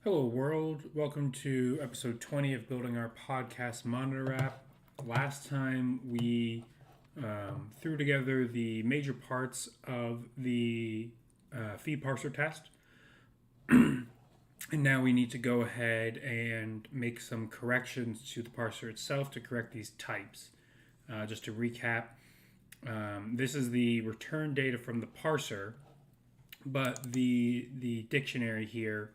Hello, world. Welcome to episode 20 of Building Our Podcast Monitor app. Last time we threw together the major parts of the feed parser test. And now we need to go ahead and make some corrections to the parser itself to correct these types. Just to recap, this is the return data from the parser, but the dictionary here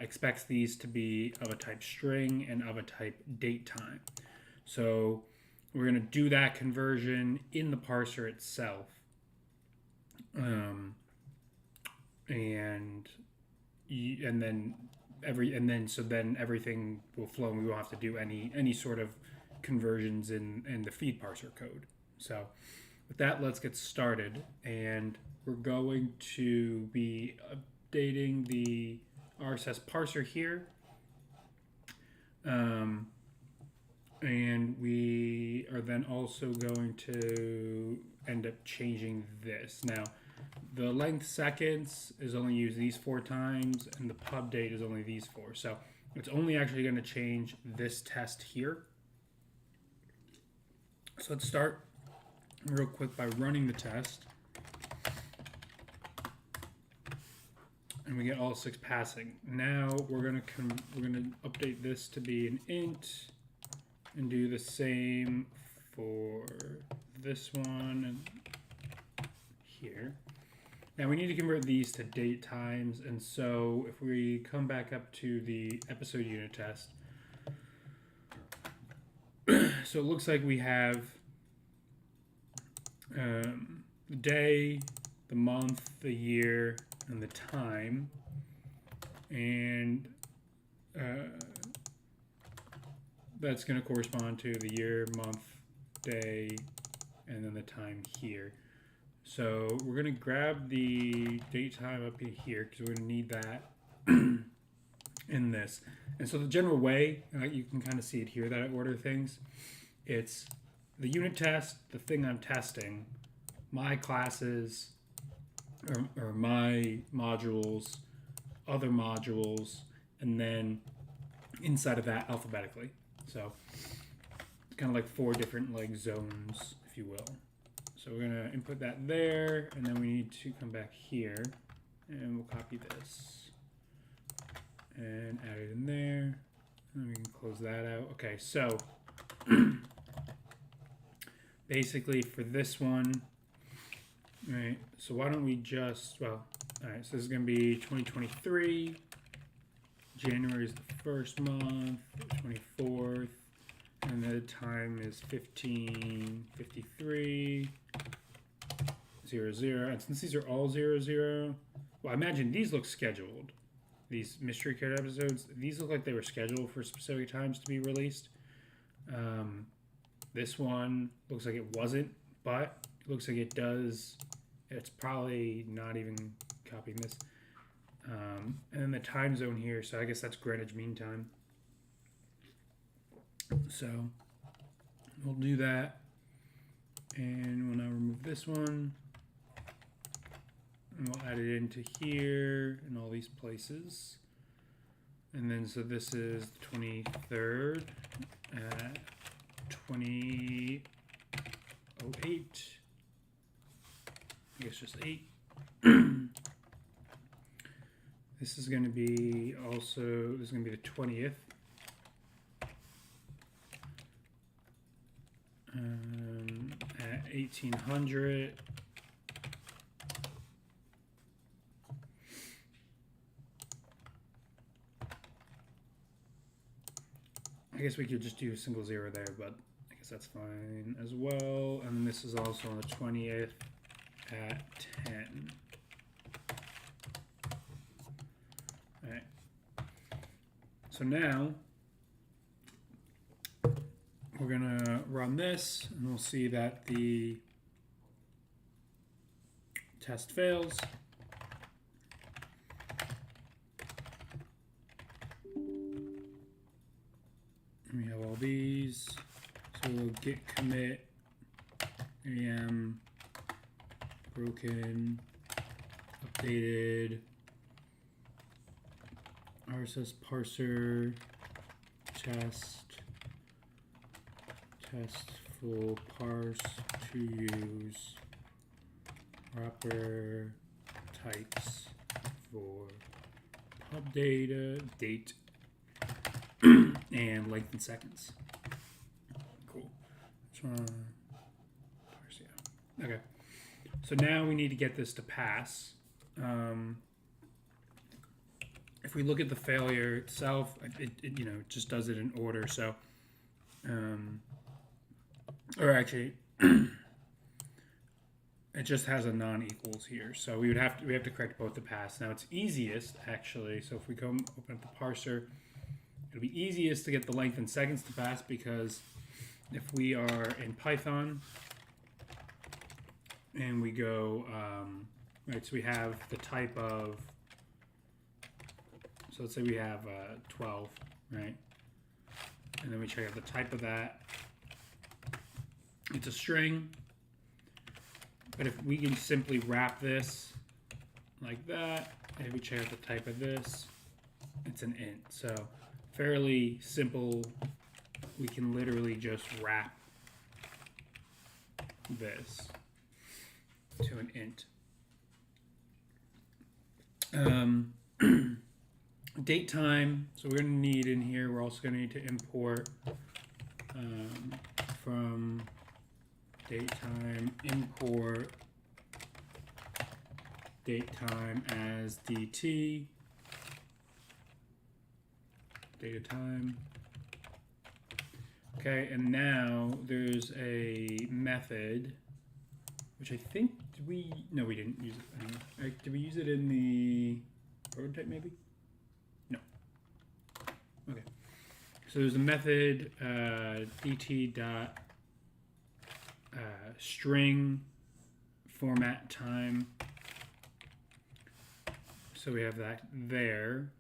expects these to be of a type string and of a type date time. So we're going to do that conversion in the parser itself. And then everything will flow and we won't have to do any sort of conversions in the feed parser code. So with that, let's get started. And we're going to be updating the RSS parser here. And we are then also going to end up changing this. Now, the length seconds is only used these 4 times, and the pub date is only these 4. So it's only actually going to change this test here. So let's start real quick by running the test. And we get all 6 passing. Now we're gonna update this to be an int, and do the same for this one and here. Now we need to convert these to date times, and so if we come back up to the episode unit test, so it looks like we have the day, the month, the year, and the time, and that's going to correspond to the year, month, day, and then the time here. So we're going to grab the date time up in here because we're going to need that in this. And so the general way, you can kind of see it here that I order things. It's the unit test, the thing I'm testing, my classes, or my modules, other modules, and then inside of that alphabetically. So it's kind of like 4 different zones, if you will. So we're gonna input that there, and then we need to come back here, and we'll copy this and add it in there, and we can close that out. Okay, so basically for this one, all right, so why don't we just, all right, so this is going to be 2023. January is the first month, 24th, and the time is 15:53, 00. And since these are all 00, well, I imagine these look scheduled. These mystery code episodes, these look like they were scheduled for specific times to be released. This one looks like it wasn't, but it looks like it does. It's probably not even copying this. And then the time zone here, so I guess that's Greenwich Mean Time. So we'll do that. And we'll now remove this one. And we'll add it into here and all these places. And then so this is the 23rd at 20:08. I guess just 8. This is going to be also, this is going to be the 20th. At 1800. I guess we could just do a single 0 there, but I guess that's fine as well. And this is also on the 20th at 10. All right. So now we're gonna run this, and we'll see that the test fails. And we have all these. So we'll git commit am broken updated Ours says parser test full parse to use proper types for pub data, date, and length in seconds. Cool. Parse, yeah. Okay. So now we need to get this to pass. If we look at the failure itself, it just does it in order. So, or actually, it just has a non-equals here. So we have to correct both to pass. Now it's easiest actually. So if we go open up the parser, it'll be easiest to get the length in seconds to pass, because if we are in Python and we go right, so we have the type of. So let's say we have 12, right? And then we check out the type of that. It's a string. But if we can simply wrap this like that, and we check out the type of this, it's an int. So fairly simple. We can literally just wrap this to an int. Date time, so we're going to need in here, we're also going to need to import from date time, import date time as dt, data time. Okay, and now there's a method, which I think, no, we didn't use it anyway. Did we use it in the prototype maybe? No. Okay. So there's a method, dt dot string format time. So we have that there.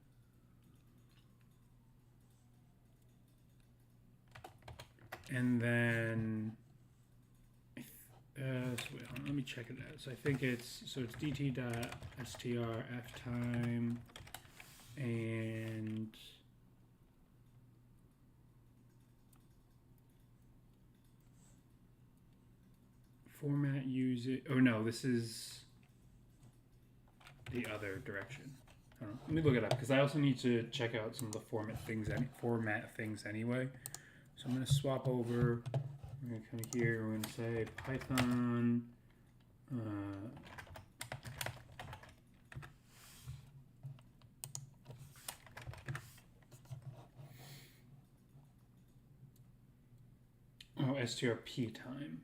And then, so wait, hold on, let me check it out. So I think it's dt.strftime and format user. Oh no, this is the other direction. Hold on, let me look it up, because I also need to check out some of the format things anyway. So I'm going to swap over. We're going to come here. We're going to say Python. strp time.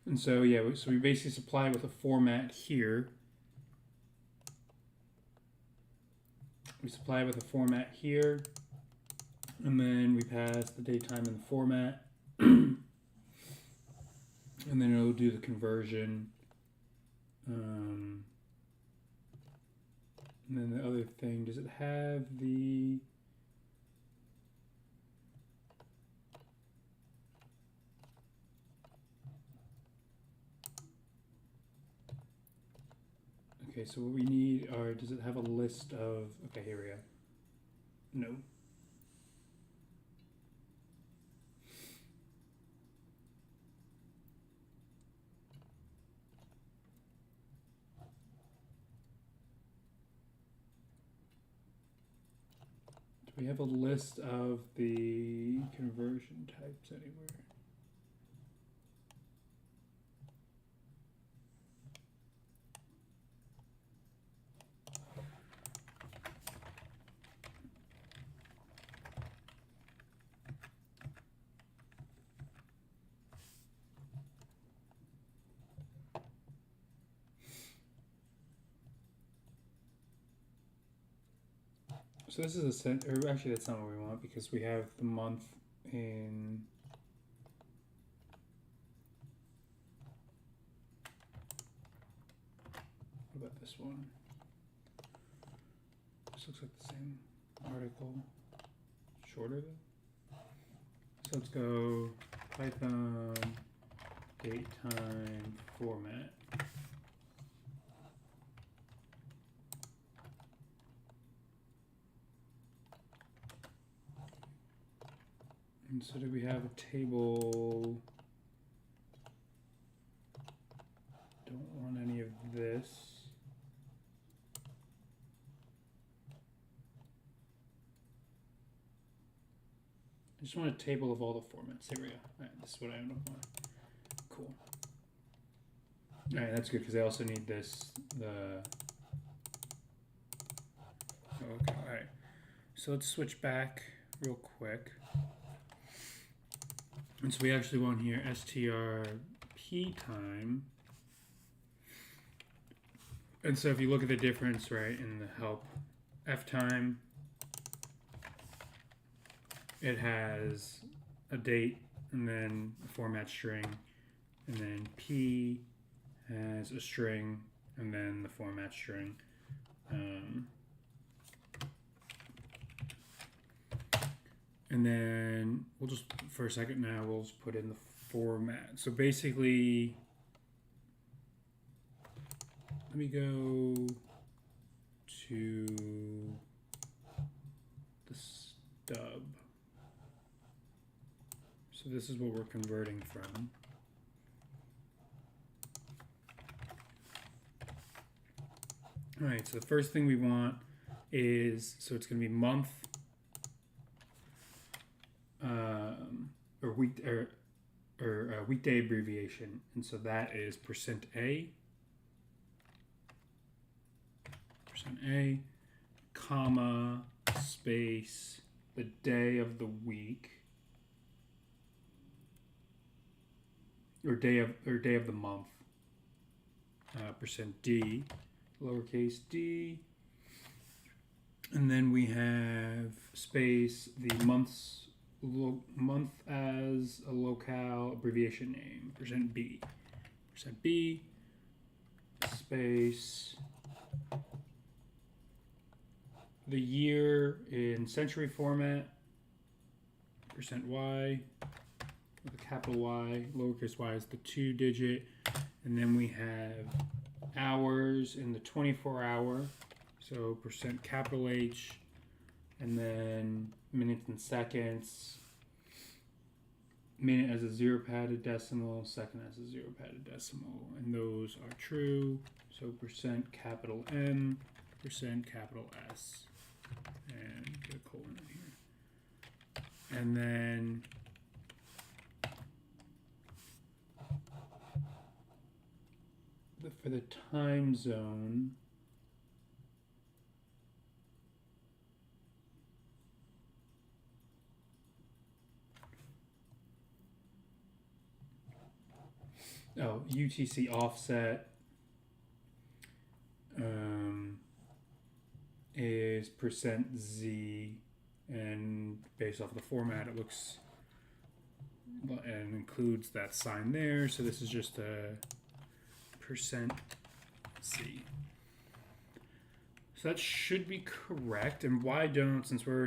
And so yeah, so we basically supply it with a format here. We supply it with a format here, and then we pass the date time in the format, and then it'll do the conversion. And then the other thing, does it have the... Okay, so what we need are, does it have a list of, okay, here we go. No. Do we have a list of the conversion types anywhere? So this is a set, or actually that's not what we want, because we have the month in what about this one? This looks like the same article, shorter though. So let's go Python date time format. And so do we have a table? Don't want any of this. I just want a table of all the formats. There we go. All right, this is what I end up wanting. Cool. All right, that's good because I also need this. Okay. All right. So let's switch back real quick. And so we actually want here strp time. And so if you look at the difference, right, in the help f time, it has a date and then a format string, and then p has a string and then the format string. And then we'll just, for a second now, we'll just put in the format. So basically, let me go to the stub. So this is what we're converting from. All right, so the first thing we want is, so it's going to be month, or week, or weekday abbreviation, and so that is %A, %A, comma, space, the day of the week, or day of the month, %D, lowercase d, and then we have space, the month as a locale abbreviation name, %B, %B, space, the year in century format, %Y, with a capital Y, lowercase y is the 2-digit, and then we have hours in the 24-hour, so capital H, and then minutes and seconds, minute as a 0 padded decimal, second as a 0 padded decimal, and those are true, so capital M, capital S, and get a colon in here, and then for the time zone, UTC offset is %Z, and based off of the format, it looks and includes that sign there. So this is just a %C. So that should be correct. And why don't, since we're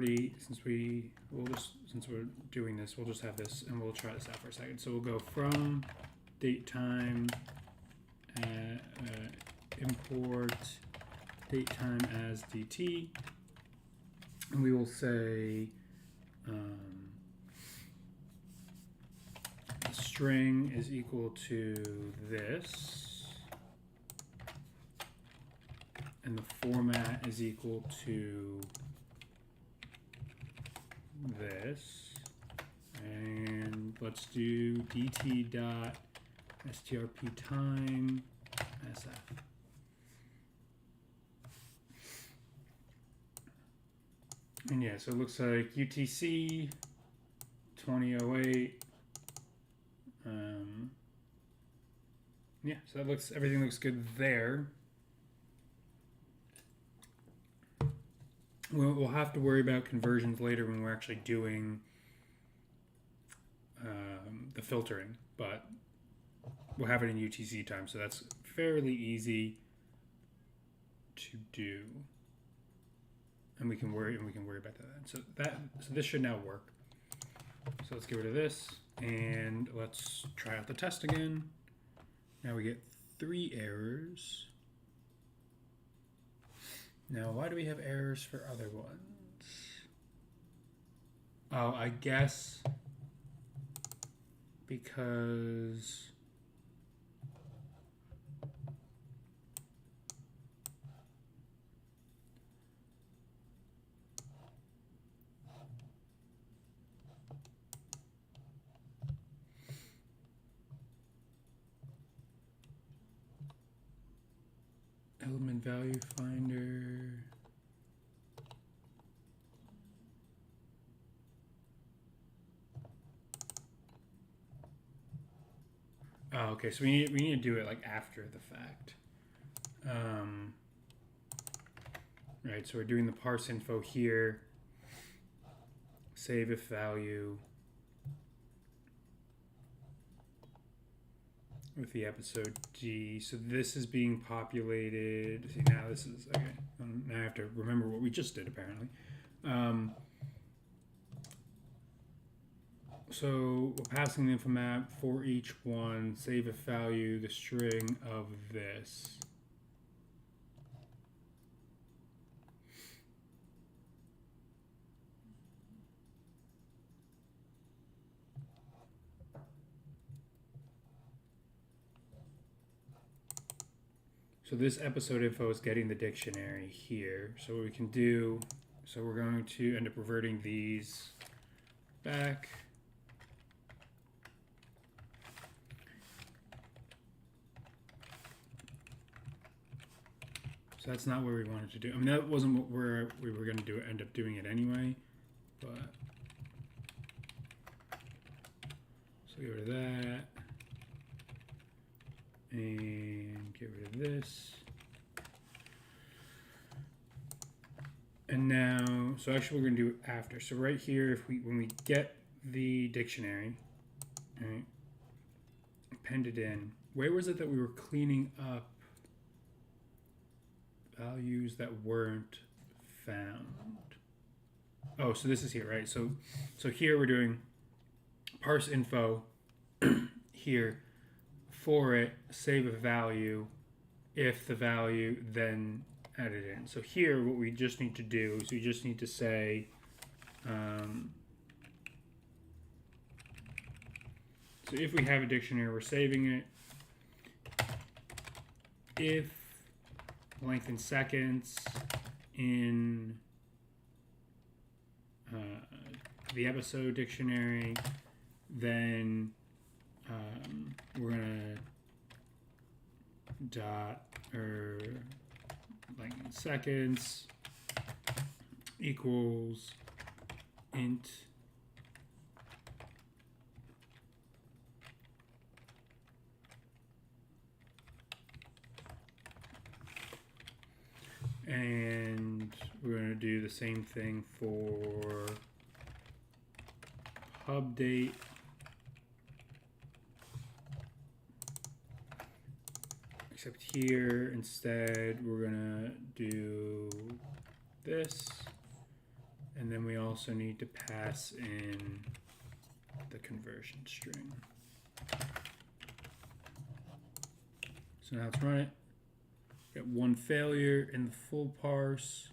doing this, we'll just have this and we'll try this out for a second. So we'll go from date time, import date time as DT, and we will say the string is equal to this, and the format is equal to this, and let's do dt dot strp time sf. And yeah, so it looks like UTC 2008. Yeah, so everything looks good there. We'll have to worry about conversions later when we're actually doing the filtering, but we'll have it in UTC time, so that's fairly easy to do, and we can worry about that. So this should now work. So let's get rid of this. And let's try out the test again. Now we get 3 errors. Now, why do we have errors for other ones? Oh, I guess because element value finder. Oh, okay, so we need to do it like after the fact. Right, so we're doing the parse info here. Save if value with the episode G. So this is being populated. See, now this is okay. Now I have to remember what we just did apparently. So we're passing the info map for each one. Save if value the string of this. So this episode info is getting the dictionary here. So what we can do, so we're going to end up reverting these back. So that's not where we wanted to do. I mean, that wasn't where we were going to do it, end up doing it anyway. But so get rid of that. And get rid of this. And now, so actually we're going to do it after. So right here, when we get the dictionary, right, append it in. Where was it that we were cleaning up values that weren't found? Oh, so this is here, right? So here we're doing parse info here. For it, save a value if the value then added in. So here what we just need to do is we just need to say so if we have a dictionary, we're saving it. If length in seconds in the episode dictionary, then we're gonna dot or length in seconds equals int and we're going to do the same thing for pub date. Except here, instead, we're going to do this. And then we also need to pass in the conversion string. So now let's run it. Got one failure in the full parse.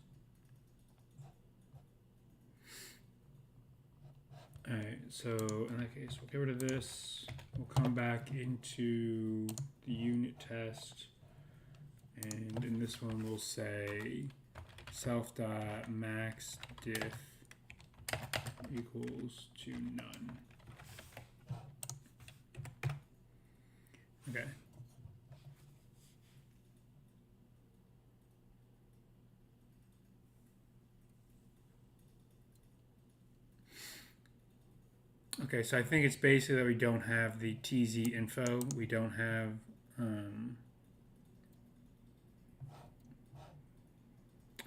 All right, so in that case, we'll get rid of this. We'll come back into the unit test. And in this one, we'll say self.max diff equals to none. Okay. Okay, so I think it's basically that we don't have the TZ info. We don't have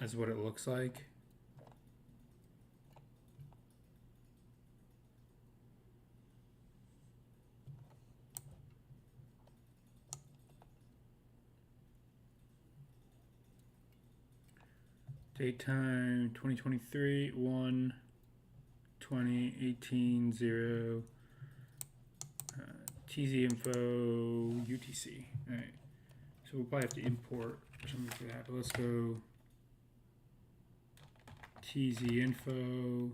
that's what it looks like. Date time 2023 1 2018 0 TZ info UTC. All right. So we'll probably have to import or something for that. But let's go TZ info.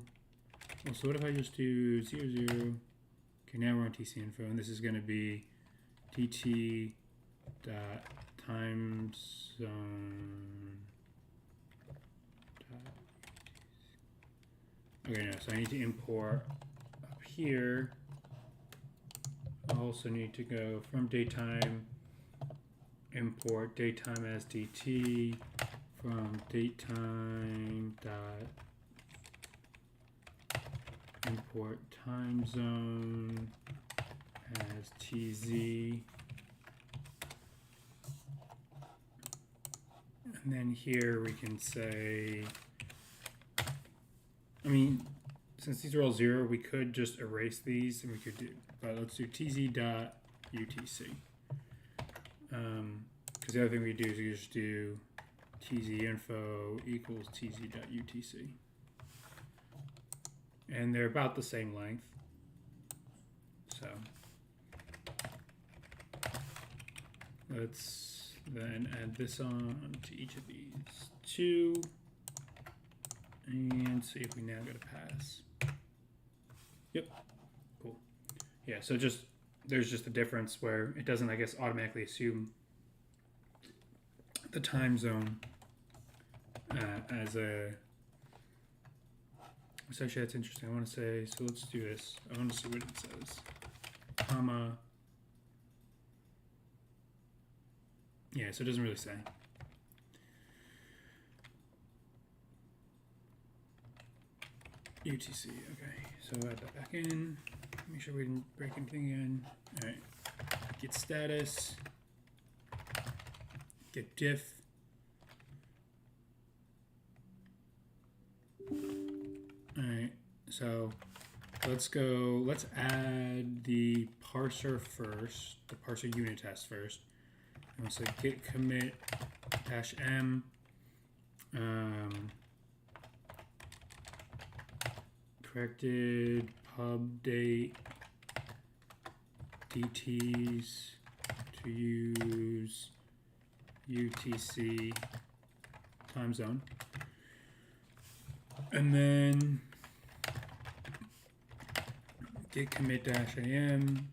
Well, so what if I just do 0, 0? Okay, now we're on TC info, and this is going to be dt dot time zone. Okay, no, so I need to import up here. I also need to go from datetime, import datetime as dt from datetime dot import time zone as tz. And then here we can say, I mean, since these are all 0, we could just erase these and we could do, but let's do tz dot utc. Because the other thing we do is we just do tz info equals tz dot utc. And they're about the same length. So let's then add this on to each of these 2 and see if we now get a pass. Yep, cool. Yeah, so just there's just a difference where it doesn't, I guess, automatically assume the time zone as a. So actually, that's interesting. I want to say, so let's do this. I want to see what it says. Comma. Yeah, so it doesn't really say. UTC, okay. So add that back in. Make sure we didn't break anything again. All right. Get status. Get diff. Alright, so let's add the parser first, the parser unit test first. And we'll say git commit -m corrected pub date DTs to use UTC time zone. And then git commit -am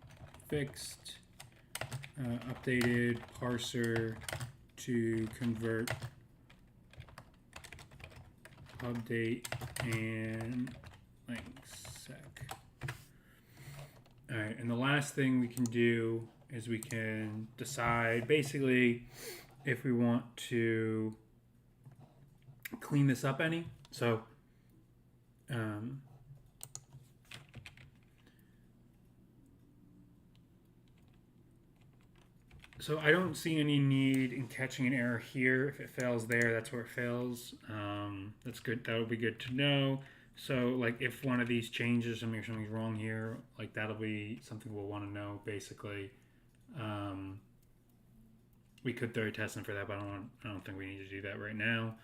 fixed updated parser to convert pub date and length sec. All right, and the last thing we can do is we can decide basically if we want to clean this up any. So so I don't see any need in catching an error here. If it fails there, that's where it fails. That's good. That would be good to know. So like if one of these changes, something's wrong here, like that'll be something we'll want to know basically. We could throw a test in for that, but I don't think we need to do that right now.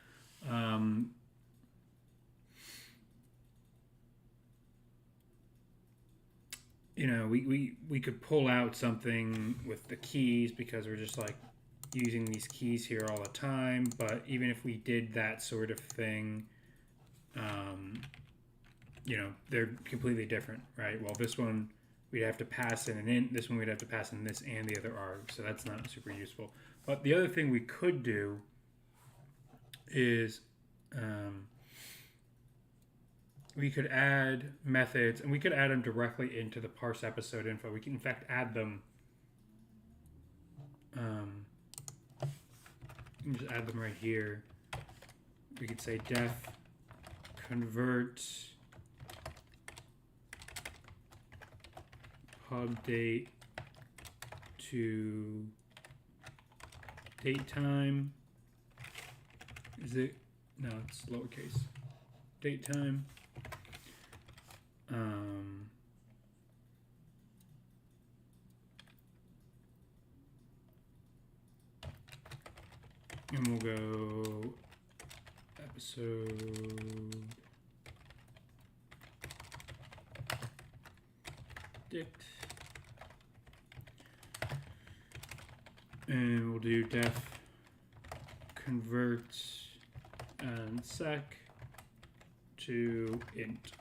You know, we could pull out something with the keys because we're just like using these keys here all the time. But even if we did that sort of thing, you know, they're completely different, right? Well, this one we'd have to pass in an int. This one we'd have to pass in this and the other arg. So that's not super useful. But the other thing we could do is we could add methods, and we could add them directly into the parse episode info. We can, in fact, add them. You can just add them right here. We could say def convert pub date to date time. Is it? No, it's lowercase. Date time. And we'll go episode dict And we'll do def convert and sec to int.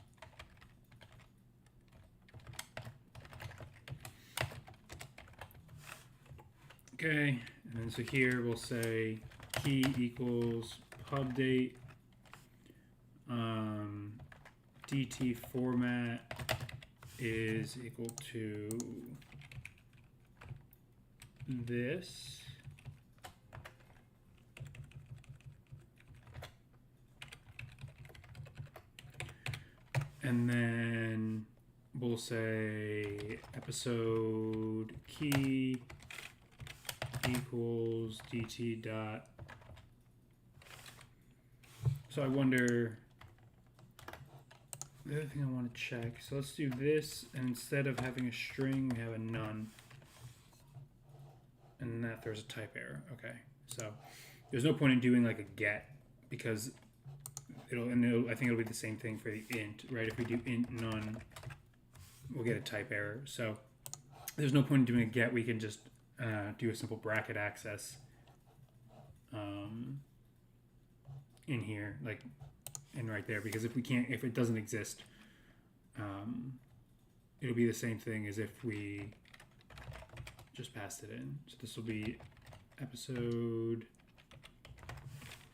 Okay, and then so here we'll say key equals pub date, dt format is equal to this, and then we'll say episode key equals dt dot. So I wonder, the other thing I want to check, so let's do this, and instead of having a string, we have a none. And that there's a type error. Okay, so there's no point in doing like a get, because I think it'll be the same thing for the int, right? If we do int none, we'll get a type error. So there's no point in doing a get. We can just do a simple bracket access in here, like in right there, because if it doesn't exist, it'll be the same thing as if we just passed it in. So this will be episode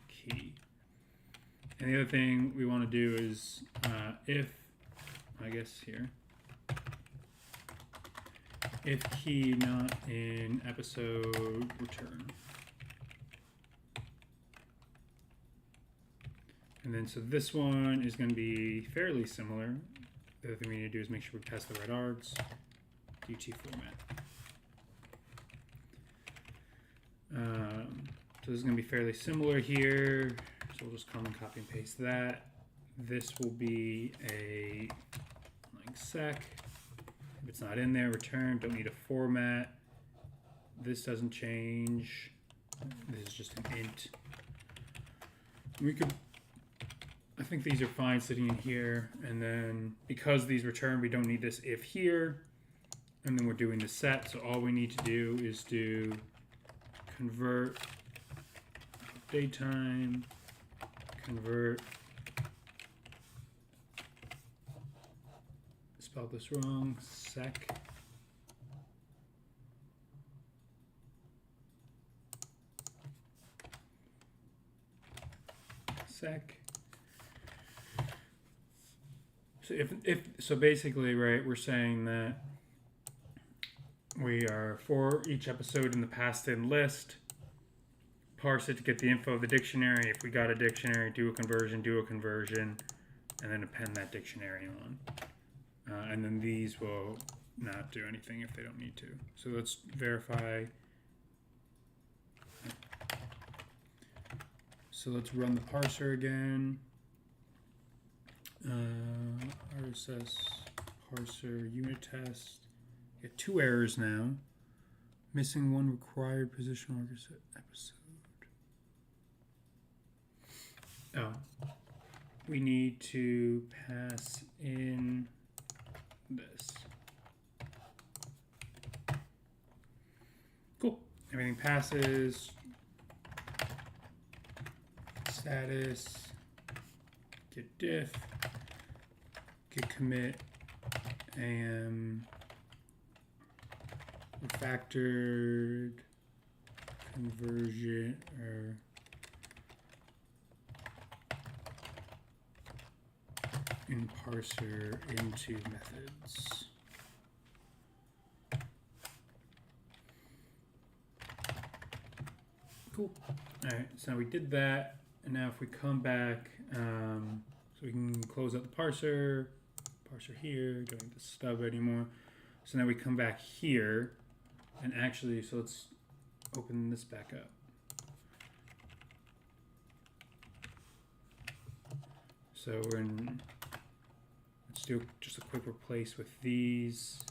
key. And the other thing we want to do is if key not in episode return. And then so this one is going to be fairly similar. The other thing we need to do is make sure we pass the right args. dt format. So this is going to be fairly similar here. So we'll just come and copy and paste that. This will be a like sec. If it's not in there, return. Don't need a format. This doesn't change. This is just an int. I think these are fine sitting in here. And then because these return, we don't need this if here. And then we're doing the set. So all we need to do is do convert datetime, convert, spelled this wrong, sec, so basically, right, we're saying that we are, for each episode in the past in list, parse it to get the info of the dictionary. If we got a dictionary, do a conversion, and then append that dictionary on. And then these will not do anything if they don't need to. So let's verify. So let's run the parser again. RSS parser unit test. Get 2 errors now. Missing 1 required position order set episode. Oh, we need to pass in this. Cool. Everything passes. Status. Get diff. Get commit. Am. Refactored. Conversion or in parser into methods. Cool. All right, so we did that, and now if we come back, so we can close out the parser here, don't need the stub anymore. So now we come back here, and actually, so let's open this back up. So we're in, let's do just a quick replace with these.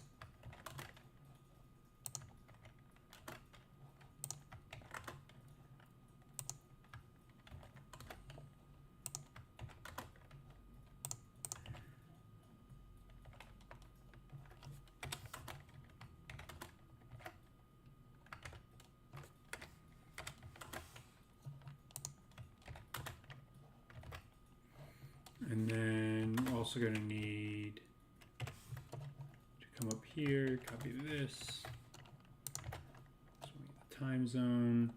also going to need to come up here, copy this. So we get the time zone.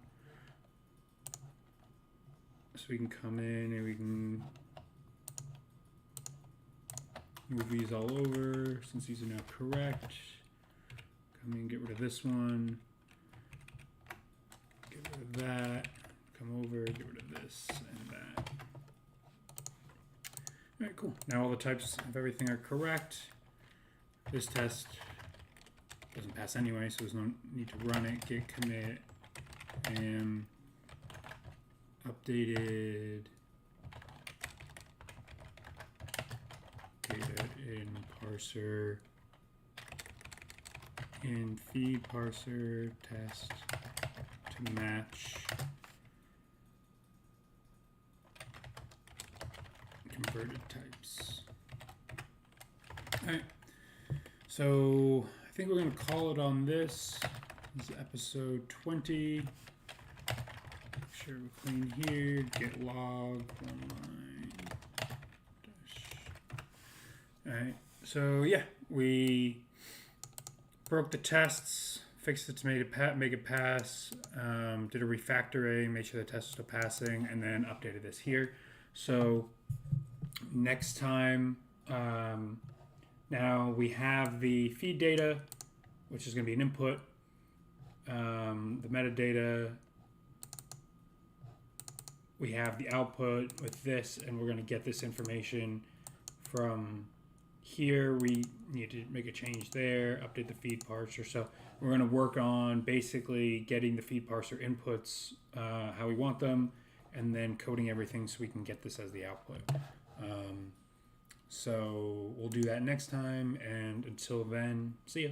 So we can come in and we can move these all over since these are now correct. Come in, get rid of this one. Get rid of that. Come over, get rid of this and that. All right, cool. Now all the types of everything are correct. This test doesn't pass anyway, so there's no need to run it. Git commit and updated data in parser in feed parser test to match converted types. All right, so I think we're going to call it on this. This is episode 20. Make sure we're clean here. Get log one line dash. All right, so yeah, we broke the tests, fixed it to make it pass, did a refactoring, made sure the test is still passing, and then updated this here. So next time, now we have the feed data, which is going to be an input, the metadata, we have the output with this, and we're going to get this information from here. We need to make a change there, update the feed parser. So we're going to work on basically getting the feed parser inputs how we want them, and then coding everything so we can get this as the output. So we'll do that next time, and until then, see ya.